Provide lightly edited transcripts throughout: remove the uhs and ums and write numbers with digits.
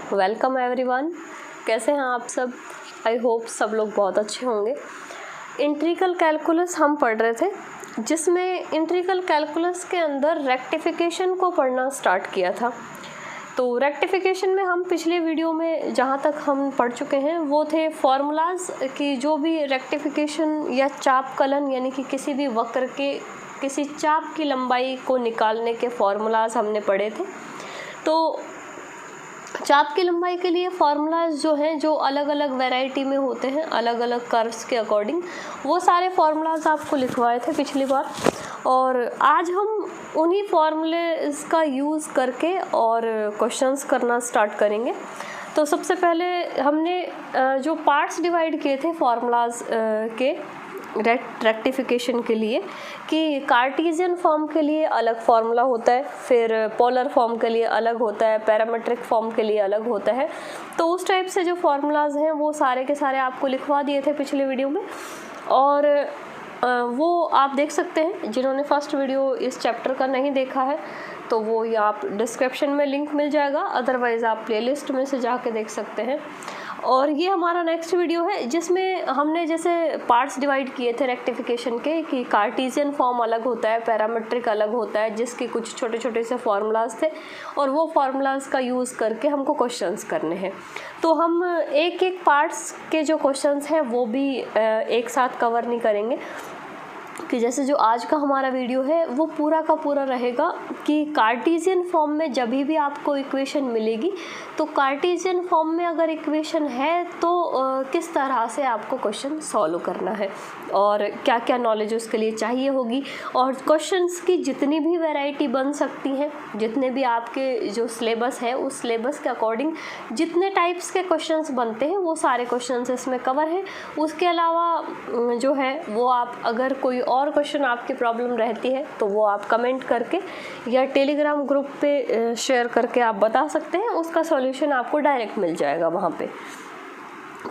Welcome everyone. कैसे हैं आप सब? आई होप सब लोग बहुत अच्छे होंगे। इंटीग्रल कैलकुलस हम पढ़ रहे थे, जिसमें इंटीग्रल कैलकुलस के अंदर रेक्टिफिकेशन को पढ़ना स्टार्ट किया था। तो रेक्टिफिकेशन में हम पिछले वीडियो में जहाँ तक हम पढ़ चुके हैं वो थे फॉर्मूलाज की, जो भी रेक्टिफिकेशन या चाप कलन यानी कि किसी भी वक्र के किसी चाप की लंबाई को निकालने के फॉर्मूलाज हमने पढ़े थे। तो चाप की लंबाई के लिए फार्मूलाज जो हैं, जो अलग अलग वैरायटी में होते हैं, अलग अलग कर्व्स के अकॉर्डिंग, वो सारे फार्मूलाज आपको लिखवाए थे पिछली बार। और आज हम उन्हीं फार्मूलेज का यूज़ करके और क्वेश्चंस करना स्टार्ट करेंगे। तो सबसे पहले हमने जो पार्ट्स डिवाइड किए थे फार्मूलाज के रेक्टिफिकेशन के लिए, कि कार्टेशियन फॉर्म के लिए अलग फार्मूला होता है, फिर पोलर फॉर्म के लिए अलग होता है, पैरामेट्रिक फॉर्म के लिए अलग होता है। तो उस टाइप से जो फार्मूलाज हैं वो सारे के सारे आपको लिखवा दिए थे पिछले वीडियो में, और वो आप देख सकते हैं। जिन्होंने फर्स्ट वीडियो इस चैप्टर का नहीं देखा है तो वो या आप डिस्क्रिप्शन में लिंक मिल जाएगा, अदरवाइज़ आप प्लेलिस्ट में से जाके देख सकते हैं। और ये हमारा नेक्स्ट वीडियो है, जिसमें हमने जैसे पार्ट्स डिवाइड किए थे रेक्टिफिकेशन के, कि कार्टेशियन फॉर्म अलग होता है, पैरामेट्रिक अलग होता है, जिसके कुछ छोटे छोटे से फार्मूलाज थे, और वो फार्मूलाज का यूज़ करके हमको क्वेश्चंस करने हैं। तो हम एक एक पार्ट्स के जो क्वेश्चंस हैं वो भी एक साथ कवर नहीं करेंगे, कि जैसे जो आज का हमारा वीडियो है वो पूरा का पूरा रहेगा कि कार्टेशियन फॉर्म में जब भी आपको इक्वेशन मिलेगी, तो कार्टेशियन फॉर्म में अगर इक्वेशन है तो किस तरह से आपको क्वेश्चन सॉल्व करना है और क्या क्या नॉलेज उसके लिए चाहिए होगी, और क्वेश्चंस की जितनी भी वैरायटी बन सकती हैं, जितने भी आपके जो सिलेबस है उस सिलेबस के अकॉर्डिंग जितने टाइप्स के क्वेश्चंस बनते हैं वो सारे क्वेश्चंस इसमें कवर हैं। उसके अलावा जो है वो आप अगर कोई और क्वेश्चन आपकी प्रॉब्लम रहती है तो वो आप कमेंट करके या टेलीग्राम ग्रुप पे शेयर करके आप बता सकते हैं, उसका सॉल्यूशन आपको डायरेक्ट मिल जाएगा वहाँ पे।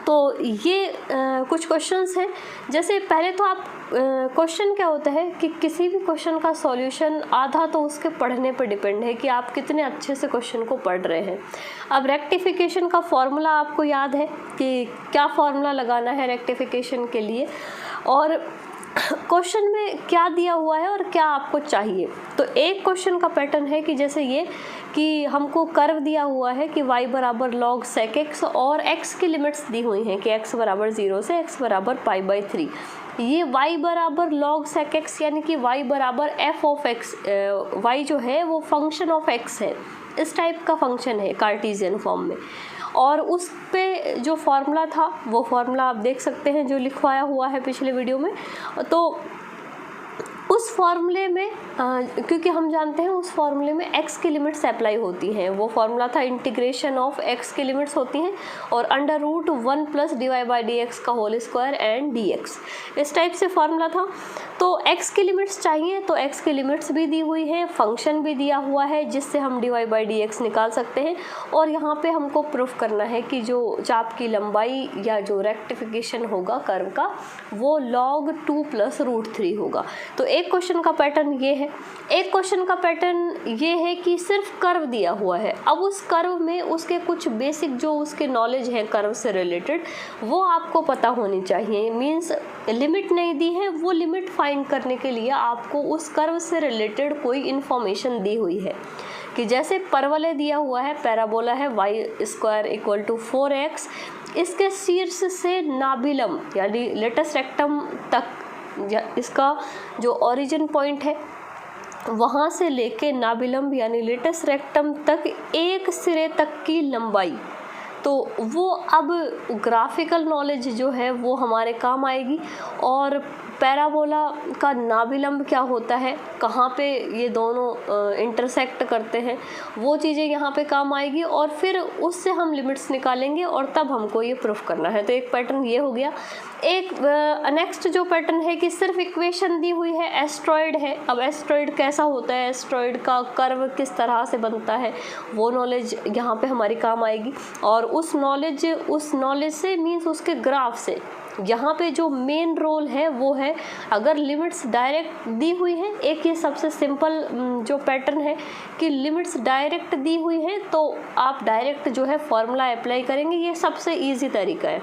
तो ये कुछ क्वेश्चंस हैं। जैसे पहले तो आप क्वेश्चन क्या होता है कि किसी भी क्वेश्चन का सॉल्यूशन आधा तो उसके पढ़ने पर डिपेंड है कि आप कितने अच्छे से क्वेश्चन को पढ़ रहे हैं। अब रेक्टिफिकेशन का फॉर्मूला आपको याद है कि क्या फॉर्मूला लगाना है रेक्टिफिकेशन के लिए, और क्वेश्चन में क्या दिया हुआ है और क्या आपको चाहिए। तो एक क्वेश्चन का पैटर्न है कि जैसे ये कि हमको कर्व दिया हुआ है कि y बराबर log sec x, और x की लिमिट्स दी हुई हैं कि x बराबर 0 से x बराबर π/3। ये y बराबर log sec x यानी कि y बराबर f ऑफ x, y जो है वो फंक्शन ऑफ x है, इस टाइप का फंक्शन है कार्टेशियन फॉर्म में। और उस पे जो फार्मूला था वो फार्मूला आप देख सकते हैं जो लिखवाया हुआ है पिछले वीडियो में। तो उस फार्मूले में क्योंकि हम जानते हैं उस फार्मूले में x की लिमिट्स अप्लाई होती हैं, वो फार्मूला था इंटीग्रेशन ऑफ x की लिमिट्स होती हैं और अंडर रूट 1 प्लस dy/dx का होल स्क्वायर एंड dx, इस टाइप से फार्मूला था। तो x की लिमिट्स चाहिए, तो x की लिमिट्स भी दी हुई है, फंक्शन भी दिया हुआ है जिससे हम dy/dx निकाल सकते हैं। और यहाँ पे हमको प्रूफ करना है कि जो चाप की लंबाई या जो रेक्टिफिकेशन होगा कर्व का वो log 2 प्लस √3 होगा। तो एक क्वेश्चन का पैटर्न ये है। एक क्वेश्चन का पैटर्न ये है कि सिर्फ कर्व दिया हुआ है, अब उस कर्व में उसके कुछ बेसिक जो उसके नॉलेज है कर्व से रिलेटेड वो आपको पता होनी चाहिए। मींस लिमिट नहीं दी है, वो लिमिट फाइंड करने के लिए आपको उस कर्व से रिलेटेड कोई इन्फॉर्मेशन दी हुई है, कि जैसे परवलय दिया हुआ है, पैराबोला है y² = 4x, इसके शीर्ष से नाभिलम यानी लेटस रेक्टम तक, या इसका जो ओरिजिन पॉइंट है वहाँ से लेके नाभिलम यानी लेटस रेक्टम तक एक सिरे तक की लंबाई, तो वो अब ग्राफिकल नॉलेज जो है वो हमारे काम आएगी। और पैराबोला का नाभिलंब क्या होता है, कहाँ पे ये दोनों इंटरसेक्ट करते हैं, वो चीज़ें यहाँ पे काम आएगी, और फिर उससे हम लिमिट्स निकालेंगे और तब हमको ये प्रूफ करना है। तो एक पैटर्न ये हो गया। एक नेक्स्ट जो पैटर्न है कि सिर्फ इक्वेशन दी हुई है, एस्ट्रॉयड है। अब एस्ट्रॉयड कैसा होता है, एस्ट्रॉयड का कर्व किस तरह से बनता है, वो नॉलेज यहाँ पे हमारी काम आएगी। और उस नॉलेज से मीन्स उसके ग्राफ से यहाँ पे जो मेन रोल है वो है, अगर लिमिट्स डायरेक्ट दी हुई हैं, एक ये सबसे सिंपल जो पैटर्न है कि लिमिट्स डायरेक्ट दी हुई हैं तो आप डायरेक्ट जो है फॉर्मूला अप्लाई करेंगे। ये सबसे ईजी तरीका है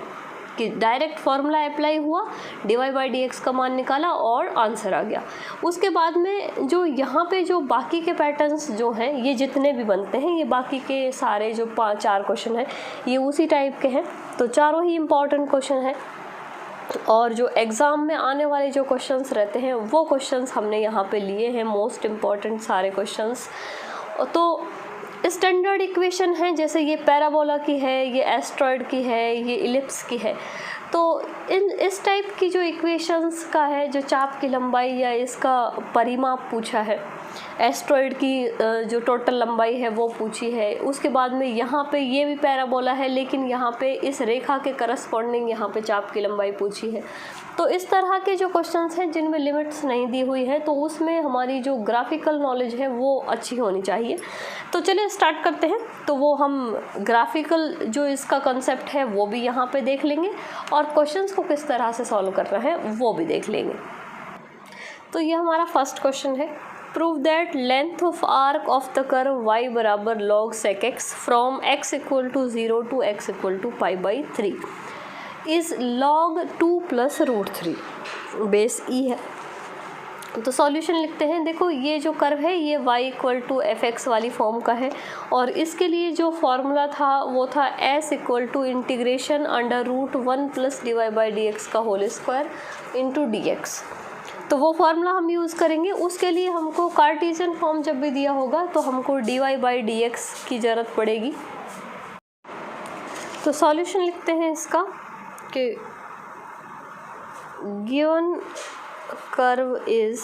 कि डायरेक्ट फार्मूला अप्लाई हुआ, dy/dx का मान निकाला और आंसर आ गया। उसके बाद में जो यहाँ पे जो बाकी के पैटर्न्स जो हैं, ये जितने भी बनते हैं, ये बाकी के सारे जो 5-4 क्वेश्चन हैं ये उसी टाइप के हैं। तो चारों ही इम्पॉर्टेंट क्वेश्चन हैं और जो एग्ज़ाम में आने वाले जो क्वेश्चंस रहते हैं वो क्वेश्चंस हमने यहाँ पे लिए हैं, मोस्ट इम्पॉर्टेंट सारे क्वेश्चंस। तो स्टैंडर्ड इक्वेशन है, जैसे ये पैराबोला की है, ये एस्ट्रॉयड की है, ये इलिप्स की है। तो इस टाइप की जो इक्वेशंस का है, जो चाप की लंबाई या इसका परिमाप पूछा है, एस्ट्रॉयड की जो टोटल लंबाई है वो पूछी है। उसके बाद में यहाँ पे ये भी पैराबोला है, लेकिन यहाँ पे इस रेखा के करस्पॉन्डिंग यहाँ पे चाप की लंबाई पूछी है। तो इस तरह के जो क्वेश्चंस हैं जिनमें लिमिट्स नहीं दी हुई है, तो उसमें हमारी जो ग्राफिकल नॉलेज है वो अच्छी होनी चाहिए। तो चलिए स्टार्ट करते हैं। तो वो हम ग्राफिकल जो इसका कंसेप्ट है वो भी यहाँ पे देख लेंगे और क्वेश्चंस को किस तरह से सॉल्व करना है वो भी देख लेंगे। तो ये हमारा फर्स्ट क्वेश्चन है, prove that length of arc of the curve y बराबर log sec x from x equal to 0 to x equal to π/3 is log 2 + √3 base e है। तो सॉल्यूशन लिखते हैं। देखो ये जो कर्व है ये y इक्वल टू fx वाली फॉर्म का है और इसके लिए जो फॉर्मूला था वो था s equal to integration √1 + dy/dx का होल स्क्वायर इंटू dx। तो वो फार्मूला हम यूज़ करेंगे। उसके लिए हमको कार्टेशियन फॉर्म जब भी दिया होगा तो हमको dy/dx की ज़रूरत पड़ेगी। तो सॉल्यूशन लिखते हैं इसका कि given curve is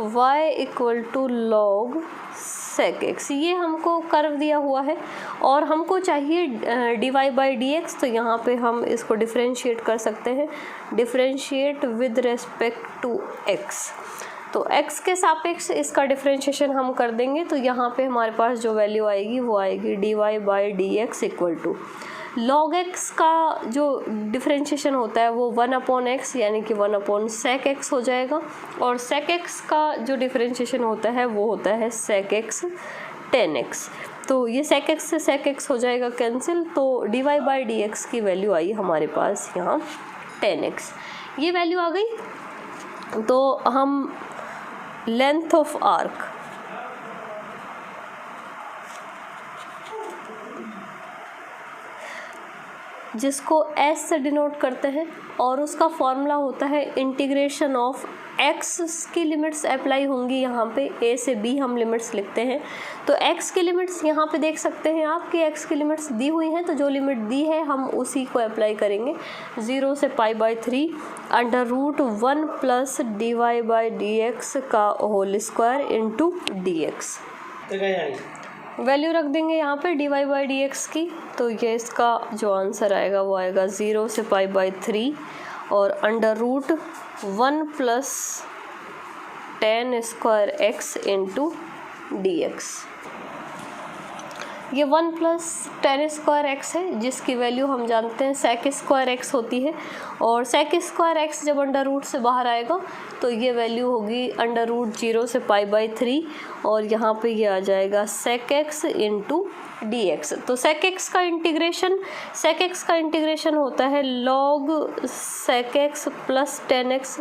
y equal to log sec x, ये हमको कर्व दिया हुआ है और हमको चाहिए dy/dx। तो यहाँ पे हम इसको डिफरेंशिएट कर सकते हैं, differentiate with respect to x। तो x के सापेक्ष इसका डिफरेंशिएशन हम कर देंगे। तो यहाँ पे हमारे पास जो वैल्यू आएगी वो आएगी dy/dx equal to log x का जो डिफरेंशिएशन होता है वो 1/x यानी कि 1/sec x हो जाएगा और sec x का जो डिफरेंशिएशन होता है वो होता है sec x tan x। तो ये sec x से sec x हो जाएगा कैंसिल। तो dy/dx की वैल्यू आई हमारे पास यहाँ tan x, ये वैल्यू आ गई। तो हम लेंथ ऑफ आर्क जिसको s से डिनोट करते हैं और उसका फॉर्मूला होता है इंटीग्रेशन ऑफ x की लिमिट्स अप्लाई होंगी यहाँ पे a से b हम लिमिट्स लिखते हैं। तो x की लिमिट्स यहाँ पे देख सकते हैं आप कि x की लिमिट्स दी हुई हैं, तो जो लिमिट दी है हम उसी को अप्लाई करेंगे। 0 से π/3 √1 + dy/dx का whole square into dx। Value रख देंगे यहाँ पे dy/dx की। तो ये इसका जो आंसर आएगा वो आएगा 0 से π/3 और √1 + tan² x इंटू dx। ये 1 + tan² x है जिसकी वैल्यू हम जानते हैं sec² x होती है और sec² x जब अंडर से बाहर आएगा तो ये वैल्यू होगी √0 से π/3 और यहाँ पे ये आ जाएगा sec x इंटू dx। तो sec x का इंटीग्रेशन होता है log sec x + tan x।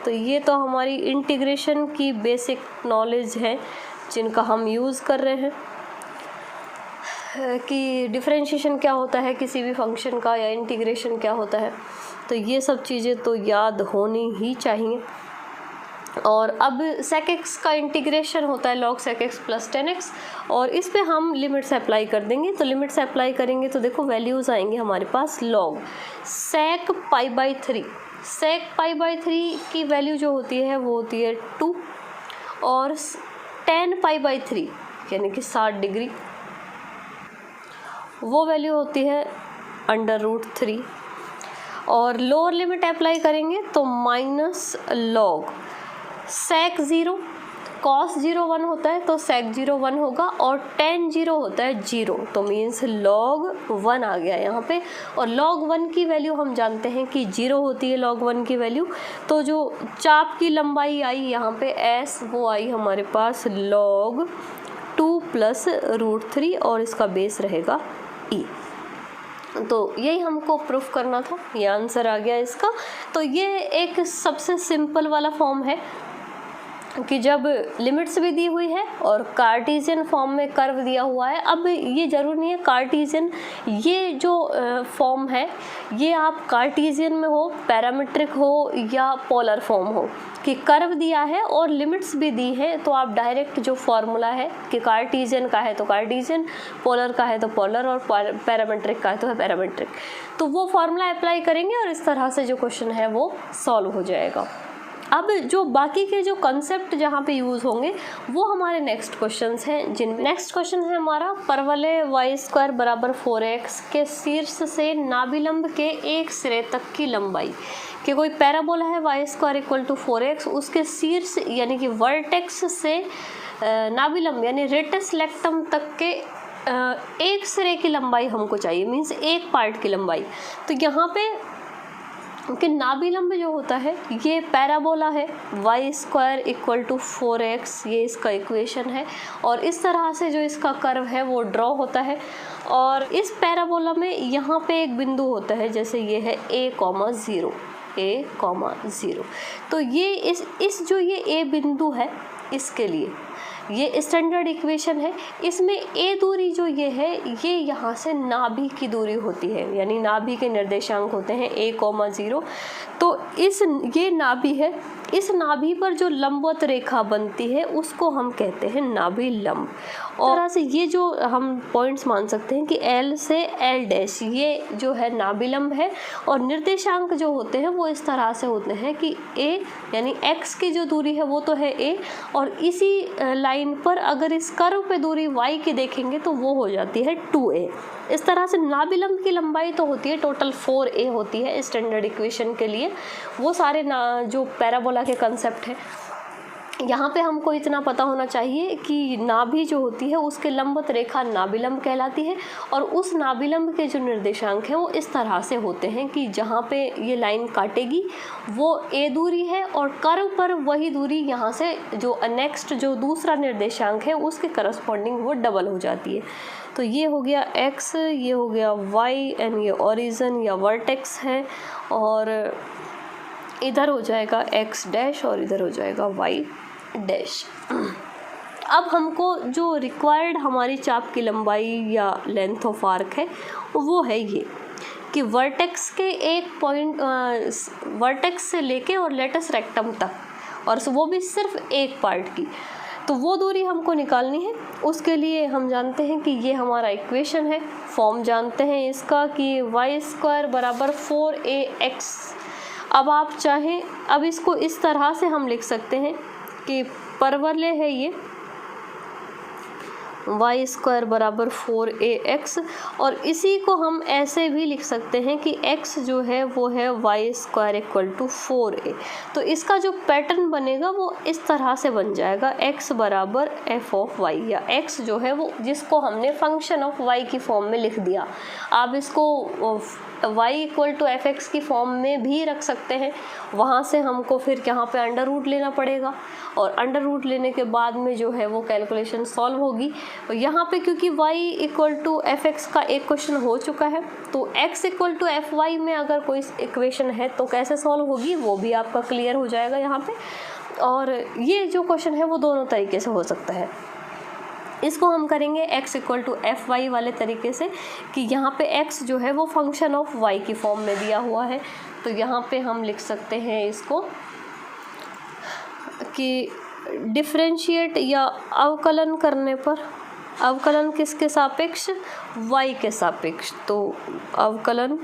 तो ये तो हमारी इंटीग्रेशन की बेसिक नॉलेज है जिनका हम यूज़ कर रहे हैं कि डिफरेंशिएशन क्या होता है किसी भी फंक्शन का या इंटीग्रेशन क्या होता है। तो ये सब चीज़ें तो याद होनी ही चाहिए। और अब sec x का इंटीग्रेशन होता है log sec x + tan x और इस पे हम लिमिट्स अप्लाई कर देंगे। तो लिमिट्स अप्लाई करेंगे तो देखो वैल्यूज़ आएंगे हमारे पास log sec π/3। sec π/3 की वैल्यू जो होती है वो होती है 2 और tan π/3 यानी कि 60 डिग्री वो वैल्यू होती है √3 और लोअर लिमिट अप्लाई करेंगे तो -log sec 0 cos 0 1 होता है तो sec 0 1 होगा, और tan 0 होता है 0, तो मीन्स log 1 आ गया यहाँ पे। और log 1 की वैल्यू हम जानते हैं कि 0 होती है log 1 की वैल्यू। तो जो चाप की लंबाई आई यहाँ पे s, वो आई हमारे पास log 2 + √3, और इसका बेस रहेगा e। तो यही हमको प्रूफ करना था, ये आंसर आ गया इसका। तो ये एक सबसे सिंपल वाला फॉर्म है कि जब लिमिट्स भी दी हुई है और कार्टेशियन फॉर्म में कर्व दिया हुआ है। अब ये ज़रूरी नहीं है कार्टेशियन, ये जो फॉर्म है ये आप कार्टेशियन में हो, पैरामीट्रिक हो या पोलर फॉर्म हो, कि कर्व दिया है और लिमिट्स भी दी है, तो आप डायरेक्ट जो फॉर्मूला है कि कार्टेशियन का है तो कार्टेशियन, पोलर का है तो पोलर, और पैरामीट्रिक का है तो है पैरामीट्रिक, तो वो फॉर्मूला अप्लाई करेंगे और इस तरह से जो क्वेश्चन है वो सॉल्व हो जाएगा। अब जो बाकी के जो कंसेप्ट जहाँ पे यूज़ होंगे वो हमारे नेक्स्ट क्वेश्चंस हैं, जिनमें नेक्स्ट क्वेश्चन है हमारा परवलय y² = 4x के शीर्ष से नाभिलंब के एक सिरे तक की लंबाई, कि कोई पैराबोला है y² = 4x, उसके शीर्ष यानी कि वर्टेक्स से नाभिलंब यानी रेटस लेक्टम तक के एक सिरे की लंबाई हमको चाहिए, मीन्स एक पार्ट की लंबाई। तो यहाँ पे कि नाभिलंब जो होता है ये पैराबोला है, y² = 4x, ये इसका इक्वेशन है, और इस तरह से जो इसका कर्व है वो ड्रॉ होता है। और इस पैराबोला में यहाँ पे एक बिंदु होता है, जैसे ये है a,0, a,0। तो ये इस जो ये a बिंदु है इसके लिए ये स्टैंडर्ड इक्वेशन है। इसमें a दूरी जो ये है ये यहाँ से नाभि की दूरी होती है, यानी नाभि के निर्देशांक होते हैं a,0। तो ये नाभि है, इस नाभि पर जो लंबवत रेखा बनती है उसको हम कहते हैं नाभि लंब। और तरह से ये जो हम पॉइंट्स मान सकते हैं कि L से L' ये जो है नाभिलंब है, और निर्देशांक जो होते हैं वो इस तरह से होते हैं कि a यानी x की जो दूरी है वो तो है a, और इसी लाइन पर अगर इस कर्व पे दूरी y की देखेंगे तो वो हो जाती है 2a। इस तरह से नाभिलंब की लंबाई तो होती है टोटल 4a होती है स्टैंडर्ड इक्वेशन के लिए। वो सारे जो पैराबोला के कंसेप्ट है, यहाँ पे हमको इतना पता होना चाहिए कि नाभि जो होती है उसके लंबवत रेखा नाभिलंब कहलाती है, और उस नाभिलंब के जो निर्देशांक हैं वो इस तरह से होते हैं कि जहाँ पे ये लाइन काटेगी वो a दूरी है, और कर्व पर वही दूरी यहाँ से जो नेक्स्ट जो दूसरा निर्देशांक है उसके करस्पॉन्डिंग वो डबल हो जाती है। तो ये हो गया x, ये हो गया y, एंड ये ओरिजिन या वर्टेक्स है, और इधर हो जाएगा x' और इधर हो जाएगा y'। अब हमको जो रिक्वायर्ड हमारी चाप की लंबाई या लेंथ ऑफ आर्क है वो है ये कि वर्टेक्स के एक पॉइंट वर्टेक्स से लेके और लेटस रेक्टम तक, और वो भी सिर्फ एक पार्ट की, तो वो दूरी हमको निकालनी है। उसके लिए हम जानते हैं कि ये हमारा इक्वेशन है, फॉर्म जानते हैं इसका कि y² = 4ax। अब आप चाहें, अब इसको इस तरह से हम लिख सकते हैं कि परवलय है ये y² = 4ax, और इसी को हम ऐसे भी लिख सकते हैं कि x जो है वो है y² = 4a। तो इसका जो पैटर्न बनेगा वो इस तरह से बन जाएगा, x = f(y), या x जो है वो जिसको हमने फंक्शन ऑफ y की फॉर्म में लिख दिया। आप इसको y = fx की फॉर्म में भी रख सकते हैं। वहाँ से हमको फिर यहाँ पे अंडर रूट लेना पड़ेगा, और अंडर रूट लेने के बाद में जो है वो कैलकुलेशन सॉल्व होगी। यहाँ पे क्योंकि y = fx का एक क्वेश्चन हो चुका है, तो x = fy में अगर कोई इक्वेशन है तो कैसे सॉल्व होगी वो भी आपका क्लियर हो जाएगा यहाँ पे। और ये जो क्वेश्चन है वो दोनों तरीके से हो सकता है। इसको हम करेंगे x = fy वाले तरीके से कि यहाँ पे x जो है वो फंक्शन ऑफ y की फॉर्म में दिया हुआ है। तो यहाँ पे हम लिख सकते हैं इसको कि डिफरेंशिएट या अवकलन करने पर, अवकलन किसके सापेक्ष, y के सापेक्ष, तो अवकलन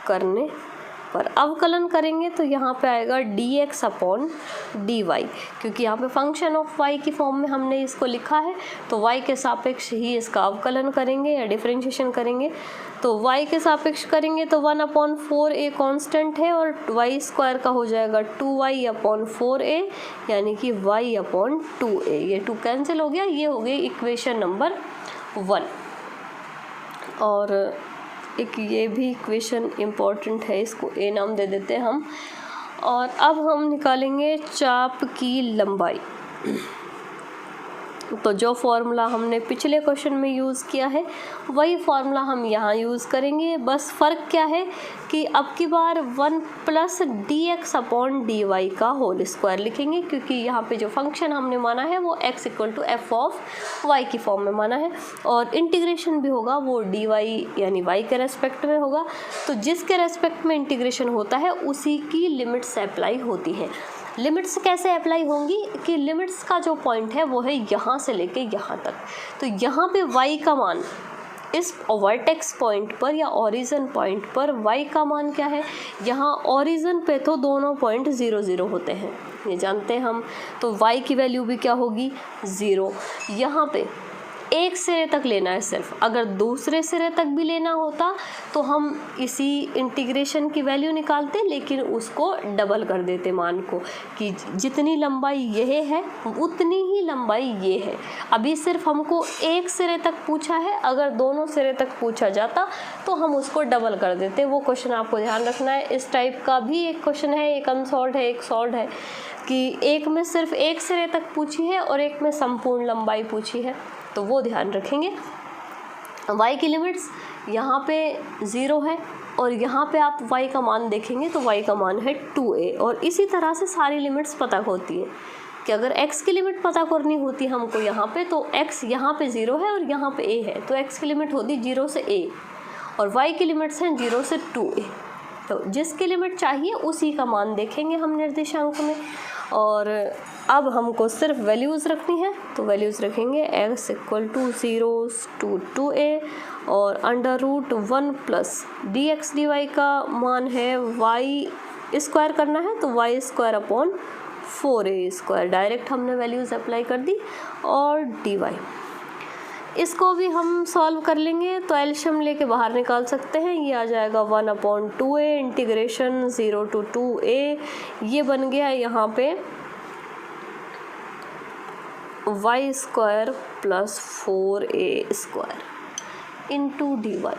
करने पर अवकलन करेंगे तो यहाँ पे आएगा dx अपॉन dy, क्योंकि यहाँ पे फंक्शन ऑफ y की फॉर्म में हमने इसको लिखा है तो y के सापेक्ष ही इसका अवकलन करेंगे या डिफरेंशिएशन करेंगे। तो y के सापेक्ष करेंगे तो 1/4a कांस्टेंट है और y स्क्वायर का हो जाएगा 2y/4a, यानी कि y/2a। ये 2 कैंसिल हो गया, ये हो गई इक्वेशन नंबर 1। और एक ये भी इक्वेशन इम्पॉर्टेंट है, इसको a नाम दे देते हैं हम। और अब हम निकालेंगे चाप की लंबाई। तो जो फॉर्मूला हमने पिछले क्वेश्चन में यूज़ किया है वही फॉर्मूला हम यहाँ यूज़ करेंगे। बस फ़र्क क्या है कि अब की बार 1 + dx अपॉन dy का होल स्क्वायर लिखेंगे, क्योंकि यहाँ पे जो फंक्शन हमने माना है वो x = f(y) की फॉर्म में माना है। और इंटीग्रेशन भी होगा वो dy यानी y के रेस्पेक्ट में होगा। तो जिसके रेस्पेक्ट में इंटीग्रेशन होता है उसी की लिमिट्स अप्लाई होती हैं। लिमिट्स कैसे अप्लाई होंगी कि लिमिट्स का जो पॉइंट है वो है यहाँ से लेके यहाँ तक। तो यहाँ पे y का मान इस वर्टेक्स पॉइंट पर या ओरिजिन पॉइंट पर y का मान क्या है, यहाँ ओरिजिन पे तो दोनों पॉइंट 0 0 होते हैं, ये जानते हैं हम। तो y की वैल्यू भी क्या होगी 0। यहाँ पे एक सिरे तक लेना है सिर्फ, अगर दूसरे सिरे तक भी लेना होता तो हम इसी इंटीग्रेशन की वैल्यू निकालते, लेकिन उसको डबल कर देते मान को, कि जितनी लंबाई यह है उतनी ही लंबाई ये है। अभी सिर्फ हमको एक सिरे तक पूछा है, अगर दोनों सिरे तक पूछा जाता तो हम उसको डबल कर देते। वो क्वेश्चन आपको ध्यान रखना है। इस टाइप का भी एक क्वेश्चन है, एक अनसॉल्व्ड है एक सॉल्व्ड है, कि एक में सिर्फ एक सिरे तक पूछी है और एक में संपूर्ण लंबाई पूछी है, तो वो ध्यान रखेंगे। y की लिमिट्स यहाँ पे 0 है और यहाँ पे आप y का मान देखेंगे तो y का मान है 2a। और इसी तरह से सारी लिमिट्स पता होती है कि अगर x की लिमिट पता करनी होती हमको यहाँ पे, तो x यहाँ पे 0 है और यहाँ पे a है, तो x की लिमिट होती 0 से a और y की लिमिट्स हैं 0 से 2a। तो जिसकी लिमिट चाहिए उसी का मान देखेंगे हम निर्देशांक में। और अब हमको सिर्फ वैल्यूज़ रखनी है, तो वैल्यूज़ रखेंगे x = 0 to 2a और √1 + dx dy का मान है y स्क्वायर करना है तो y²/4a²। डायरेक्ट हमने वैल्यूज़ अप्लाई कर दी। और dy इसको भी हम सॉल्व कर लेंगे, तो एलशियम लेके बाहर निकाल सकते हैं। ये आ जाएगा 1/2a इंटीग्रेशन 0 to 2a। ये बन गया यहाँ पे y² + 4a² इंटू dy।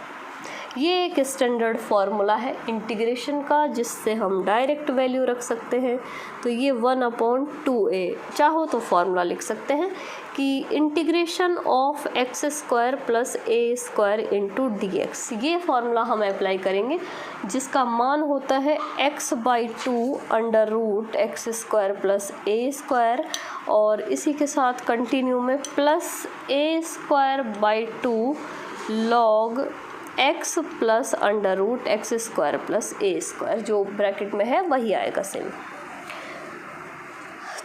ये एक स्टैंडर्ड फार्मूला है इंटीग्रेशन का, जिससे हम डायरेक्ट वैल्यू रख सकते हैं। तो ये 1/2a, चाहो तो फार्मूला लिख सकते हैं कि integration of x² + a² into dx। ये फार्मूला हम अप्लाई करेंगे, जिसका मान होता है x/2 √x² + a², और इसी के साथ कंटिन्यू में plus a²/2 log x + √x² + a², जो ब्रैकेट में है वही आएगा सेम।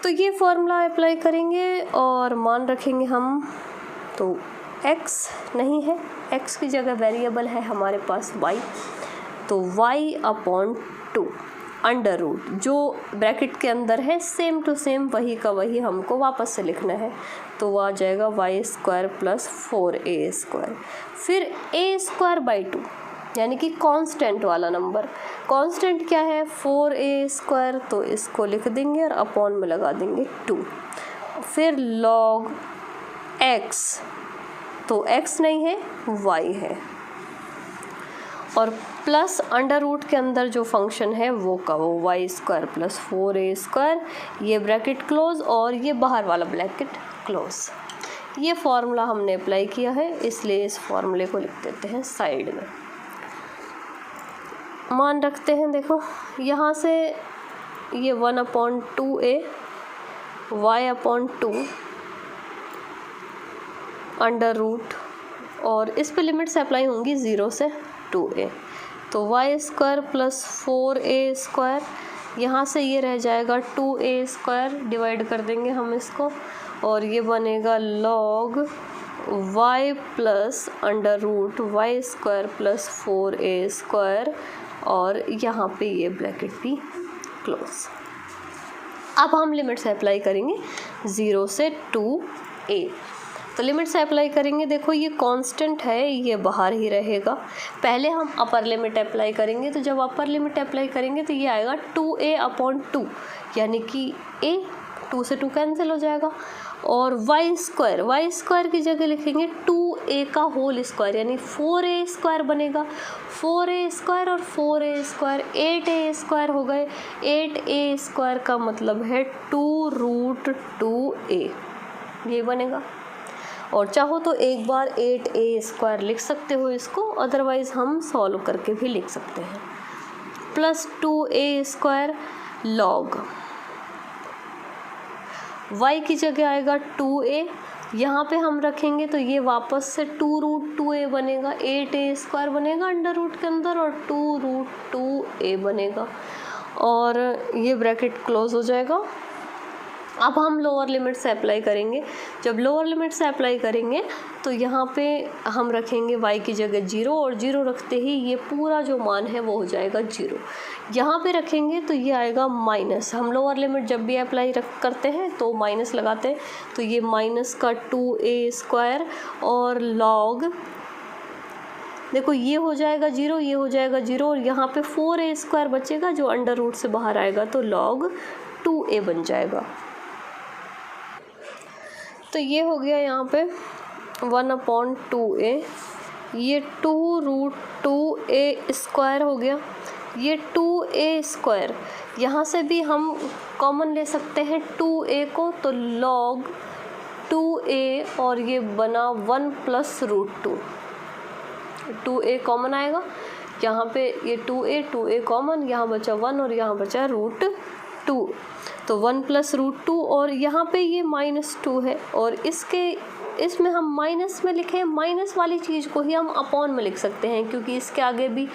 तो ये फॉर्मूला अप्लाई करेंगे और मान रखेंगे हम। तो x नहीं है, x की जगह वेरिएबल है हमारे पास y, तो y/2 √ जो ब्रैकेट के अंदर है सेम टू सेम वही का वही हमको वापस से लिखना है। तो वो आ जाएगा y² + 4a²। फिर a²/2 यानी कि कांस्टेंट वाला नंबर। कांस्टेंट क्या है 4a², तो इसको लिख देंगे और अपॉन में लगा देंगे 2। फिर log x, तो x नहीं है y है, और प्लस √ के अंदर जो फंक्शन है वो का वो y² + 4a²। ये ब्रैकेट क्लोज और ये बाहर वाला ब्रैकेट क्लोज। ये फार्मूला हमने अप्लाई किया है, इसलिए इस फार्मूले को लिख देते हैं साइड में। मान रखते हैं, देखो यहाँ से ये 1/2a y/2 √ और इस पे लिमिट्स अप्लाई होंगी 0 से 2a। तो y² + 4a², यहाँ से ये रह जाएगा 2a², डिवाइड कर देंगे हम इसको, और ये बनेगा log y + √ y² + 4a² और यहाँ पे ये ब्रैकेट भी क्लोज। अब हम लिमिट्स अप्लाई करेंगे 0 से 2a। तो लिमिट्स अप्लाई करेंगे, देखो ये कांस्टेंट है, ये बाहर ही रहेगा। पहले हम अपर लिमिट अप्लाई करेंगे, तो जब अपर लिमिट अप्लाई करेंगे तो ये आएगा 2a/2, यानी कि a 2 से 2 कैंसिल हो जाएगा। और वाई स्क्वायर की जगह लिखेंगे 2a का होल स्क्वायर, यानी 4a² बनेगा। 4a² और 4a², 8a² हो गए। 8a² का मतलब है 2√2a, ये बनेगा। और चाहो तो एक बार 8a² लिख सकते हो इसको, अदरवाइज़ हम सॉल्व करके भी लिख सकते हैं। प्लस 2a² लॉग y की जगह आएगा 2a, यहाँ पे हम रखेंगे तो ये वापस से 2√2a बनेगा। 8a² बनेगा अंडर रूट के अंदर और 2√2a बनेगा, और ये ब्रैकेट क्लोज हो जाएगा। अब हम लोअर लिमिट से अप्लाई करेंगे। जब लोअर लिमिट से अप्लाई करेंगे तो यहाँ पे हम रखेंगे y की जगह 0, और 0 रखते ही ये पूरा जो मान है वो हो जाएगा 0। यहाँ पे रखेंगे तो ये आएगा माइनस। हम लोअर लिमिट जब भी अप्लाई करते हैं तो माइनस लगाते हैं, तो ये माइनस का 2a² और लॉग, देखो ये हो जाएगा 0, ये हो जाएगा 0, और यहाँ पे 4a² बचेगा जो अंडर रूट से बाहर आएगा, तो लॉग 2a बन जाएगा। तो ये हो गया यहाँ पे 1/2a, ये 2√2a² हो गया। ये 2a², यहाँ से भी हम कॉमन ले सकते हैं 2a को, तो log 2a, और ये बना 1 + √2। 2a कॉमन आएगा, यहाँ पे ये 2a कॉमन, यहाँ बचा 1 और यहाँ बचा √2, तो 1 + √2, और यहाँ पे ये -2 है, और इसमें हम माइनस में लिखें, माइनस वाली चीज़ को ही हम अपॉन में लिख सकते हैं, क्योंकि इसके आगे भी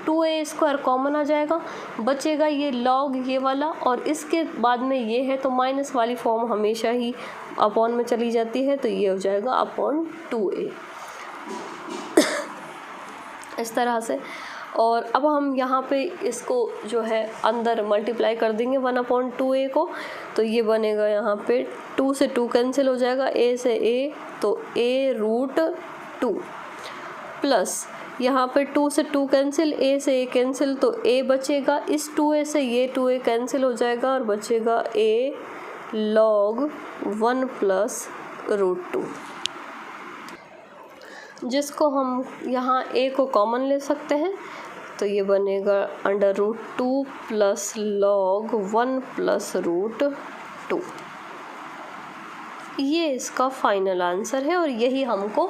2a² कॉमन आ जाएगा, बचेगा ये लॉग ये वाला, और इसके बाद में ये है, तो माइनस वाली फॉर्म हमेशा ही अपॉन में चली जाती है, तो ये हो जाएगा /2a इस तरह से। और अब हम यहाँ पे इसको जो है अंदर मल्टीप्लाई कर देंगे 1/2a को, तो ये बनेगा यहाँ पे 2 से 2 कैंसिल हो जाएगा, a से a, तो a√2 प्लस यहाँ पे 2 से 2 कैंसिल, a से a कैंसिल, तो a बचेगा। इस 2a से ये 2a कैंसिल हो जाएगा और बचेगा a log 1 + √2, जिसको हम यहाँ a को कॉमन ले सकते हैं, तो ये बनेगा √2 + log 1 + √2। ये इसका फाइनल आंसर है, और यही हमको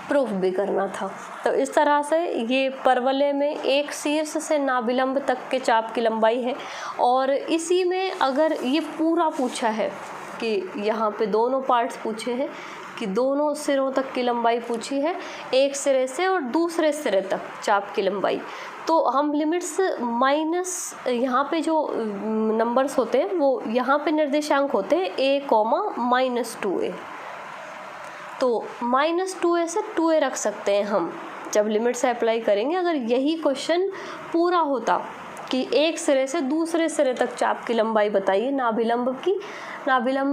प्रूफ भी करना था। तो इस तरह से ये परवलय में एक शीर्ष से नाभिलंब तक के चाप की लंबाई है, और इसी में अगर ये पूरा पूछा है कि यहाँ पे दोनों पार्ट्स पूछे हैं कि दोनों सिरों तक की लंबाई पूछी है, एक सिरे से और दूसरे सिरे तक चाप की लंबाई, तो हम लिमिट्स माइनस, यहाँ पे जो नंबर्स होते हैं वो यहाँ पे निर्देशांक होते हैं a, -2a, तो -2a से 2a रख सकते हैं हम जब लिमिट से अप्लाई करेंगे। अगर यही क्वेश्चन पूरा होता कि एक सिरे से दूसरे सिरे तक चाप की लंबाई बताइए नाभिलंब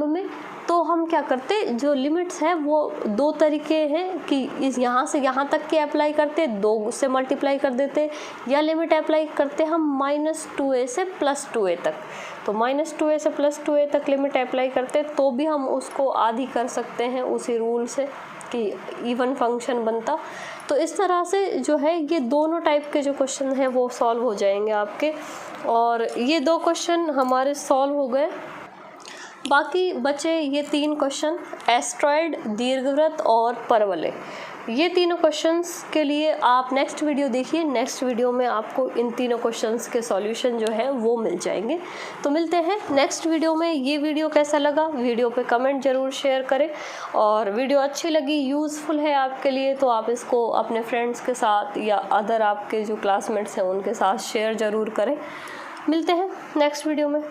में, तो हम क्या करते, जो लिमिट्स है वो दो तरीके हैं कि इस यहाँ से यहाँ तक के अप्लाई करते, 2 से मल्टीप्लाई कर देते, या लिमिट अप्लाई करते हम -2a से +2a तक। तो -2a से +2a तक लिमिट अप्लाई करते तो भी हम उसको आधी कर सकते हैं उसी रूल से कि इवन फंक्शन बनता। तो इस तरह से जो है ये दोनों टाइप के जो क्वेश्चन हैं वो सॉल्व हो जाएंगे आपके, और ये 2 क्वेश्चन हमारे सॉल्व हो गए। बाकी बचे ये 3 क्वेश्चन, एस्ट्रॉयड, दीर्घवृत्त और परवलय। ये तीनों क्वेश्चंस के लिए आप नेक्स्ट वीडियो देखिए। नेक्स्ट वीडियो में आपको इन तीनों क्वेश्चंस के सॉल्यूशन जो है वो मिल जाएंगे। तो मिलते हैं नेक्स्ट वीडियो में। ये वीडियो कैसा लगा, वीडियो पे कमेंट ज़रूर शेयर करें, और वीडियो अच्छी लगी, यूज़फुल है आपके लिए, तो आप इसको अपने फ्रेंड्स के साथ या अदर आपके जो क्लासमेट्स हैं उनके साथ शेयर ज़रूर करें। मिलते हैं नेक्स्ट वीडियो में।